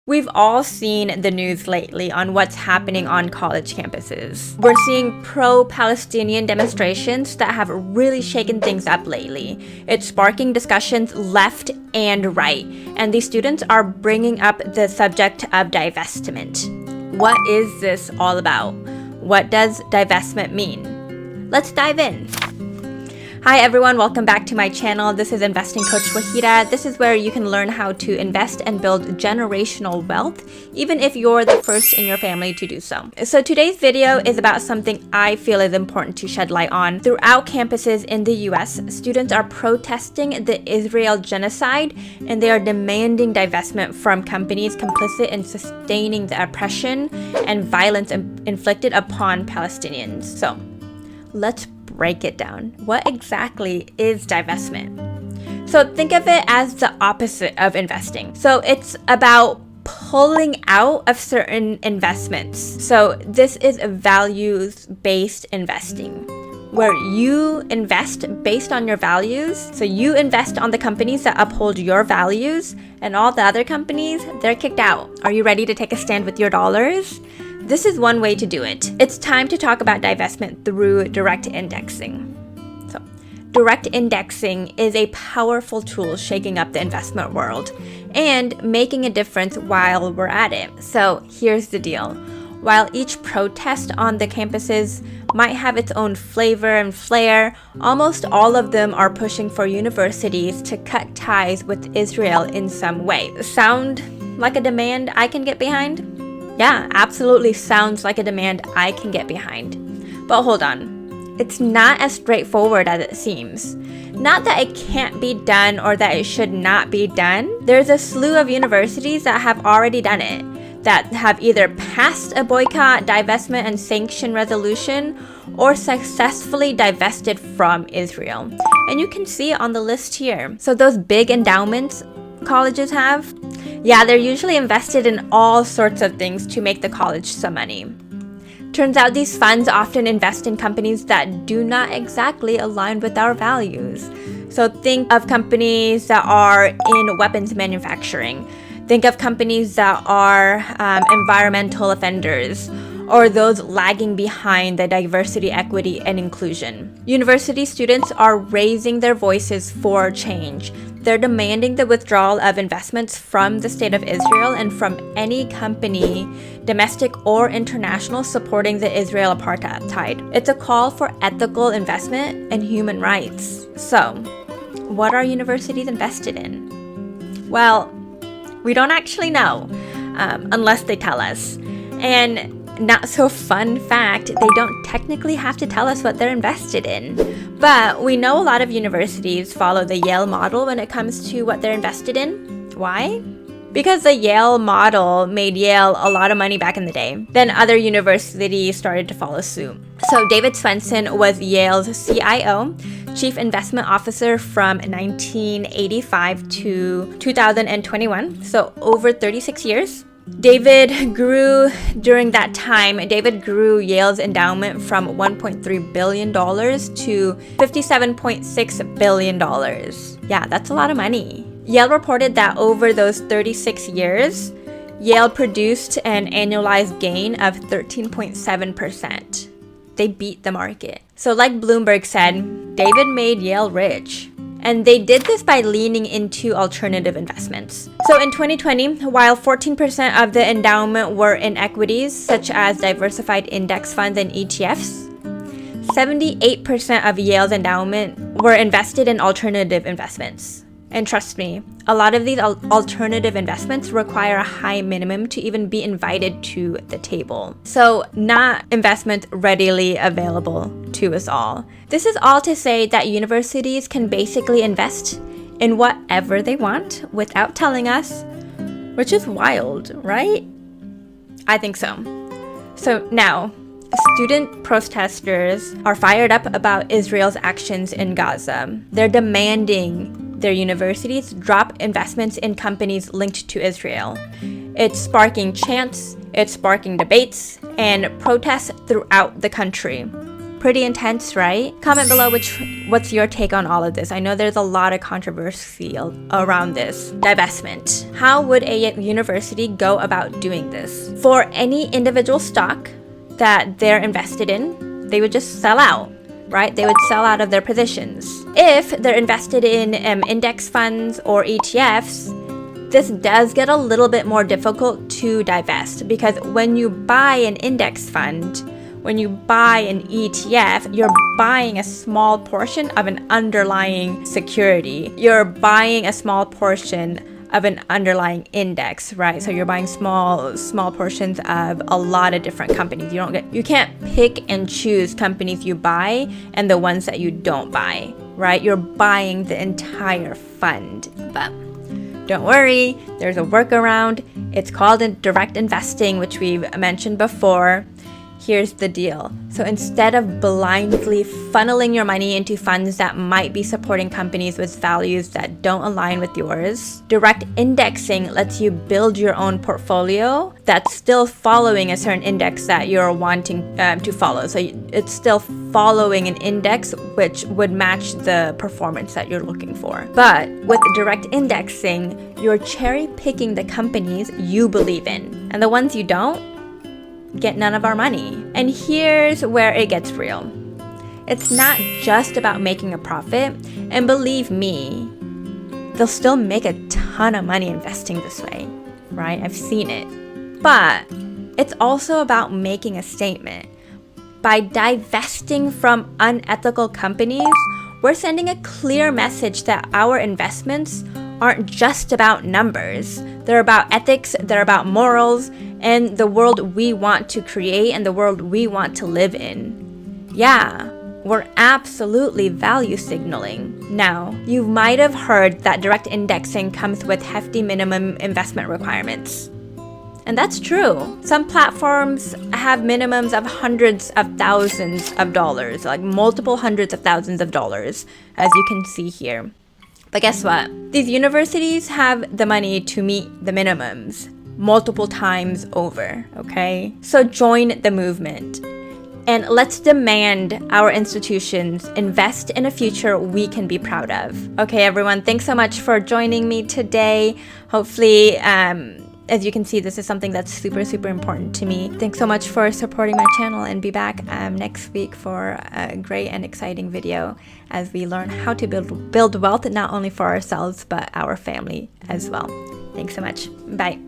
We've all seen the news lately on what's happening on college campuses. We're seeing pro-Palestinian demonstrations that have really shaken things up lately. It's sparking discussions left and right, and these students are bringing up the subject of divestment. What is this all about? What does divestment mean? Let's dive in. Hi everyone, welcome back to my channel. This is Investing Coach Wahidah. This is where you can learn how to invest and build generational wealth, even if you're the first in your family to do so. So today's video is about something I feel is important to shed light on. Throughout campuses in the US, students are protesting the Israel genocide, and they are demanding divestment from companies complicit in sustaining the oppression and violence inflicted upon Palestinians. So let's break it down. What exactly is divestment? So think of it as the opposite of investing. So it's about pulling out of certain investments. So this is a values-based investing, where you invest based on your values. So you invest on the companies that uphold your values, and all the other companies, they're kicked out. Are you ready to take a stand with your dollars? This is one way to do it. It's time to talk about divestment through direct indexing. So, direct indexing is a powerful tool shaking up the investment world and making a difference while we're at it. So, here's the deal. While each protest on the campuses might have its own flavor and flair, almost all of them are pushing for universities to cut ties with Israel in some way. Sound like a demand I can get behind? Yeah, absolutely sounds like a demand I can get behind. But hold on, it's not as straightforward as it seems. Not that it can't be done or that it should not be done. There's a slew of universities that have already done it, that have either passed a boycott, divestment, and sanction resolution, or successfully divested from Israel. And you can see it on the list here. So those big endowments colleges have, yeah, they're usually invested in all sorts of things to make the college some money. Turns out these funds often invest in companies that do not exactly align with our values. So think of companies that are in weapons manufacturing. Think of companies that are environmental offenders, or those lagging behind the diversity, equity, and inclusion. University students are raising their voices for change. They're demanding the withdrawal of investments from the state of Israel and from any company, domestic or international, supporting the Israel apartheid. It's a call for ethical investment and human rights. So, what are universities invested in? Well, we don't actually know, unless they tell us. And not so fun fact, they don't technically have to tell us what they're invested in. But we know a lot of universities follow the Yale model when it comes to what they're invested in. Why? Because the Yale model made Yale a lot of money back in the day. Then other universities started to follow suit. So David Swensen was Yale's CIO, Chief Investment Officer, from 1985 to 2021, so over 36 years. During that time, David grew Yale's endowment from $1.3 billion to $57.6 billion. Yeah, that's a lot of money. Yale reported that over those 36 years, Yale produced an annualized gain of 13.7%. They beat the market. So like Bloomberg said, David made Yale rich. And they did this by leaning into alternative investments. So in 2020, while 14% of the endowment were in equities, such as diversified index funds and ETFs, 78% of Yale's endowment were invested in alternative investments. And trust me, a lot of these alternative investments require a high minimum to even be invited to the table. So not investments readily available to us all. This is all to say that universities can basically invest in whatever they want without telling us, which is wild, right? I think so. So now, student protesters are fired up about Israel's actions in Gaza. They're demanding their universities drop investments in companies linked to Israel. It's sparking chants, it's sparking debates, and protests throughout the country. Pretty intense, right? Comment below what's your take on all of this. I know there's a lot of controversy around this. Divestment. How would a university go about doing this? For any individual stock that they're invested in, they would just sell out, right? They would sell out of their positions. If they're invested in index funds or ETFs, this does get a little bit more difficult to divest, because when you buy an index fund, when you buy an ETF, you're buying a small portion of an underlying security. You're buying a small portion of an underlying index, right? So you're buying small portions of a lot of different companies. You can't pick and choose companies you buy and the ones that you don't buy, right? You're buying the entire fund. But don't worry, there's a workaround. It's called direct investing, which we've mentioned before. Here's the deal. So instead of blindly funneling your money into funds that might be supporting companies with values that don't align with yours, direct indexing lets you build your own portfolio that's still following a certain index that you're wanting to follow. So it's still following an index which would match the performance that you're looking for. But with direct indexing, you're cherry picking the companies you believe in, and the ones you don't get none of our money. And here's where it gets real. It's not just about making a profit, and believe me, they'll still make a ton of money investing this way, right? I've seen it. But it's also about making a statement. By divesting from unethical companies, we're sending a clear message that our investments aren't just about numbers. They're about ethics, they're about morals, and the world we want to create and the world we want to live in. Yeah, we're absolutely value signaling. Now, you might have heard that direct indexing comes with hefty minimum investment requirements. And that's true. Some platforms have minimums of hundreds of thousands of dollars, like multiple hundreds of thousands of dollars, as you can see here. But guess what? These universities have the money to meet the minimums multiple times over, okay? So join the movement. And let's demand our institutions invest in a future we can be proud of. Okay, everyone, thanks so much for joining me today. Hopefully, as you can see, this is something that's super, super important to me. Thanks so much for supporting my channel, and be back next week for a great and exciting video as we learn how to build wealth, not only for ourselves, but our family as well. Thanks so much. Bye.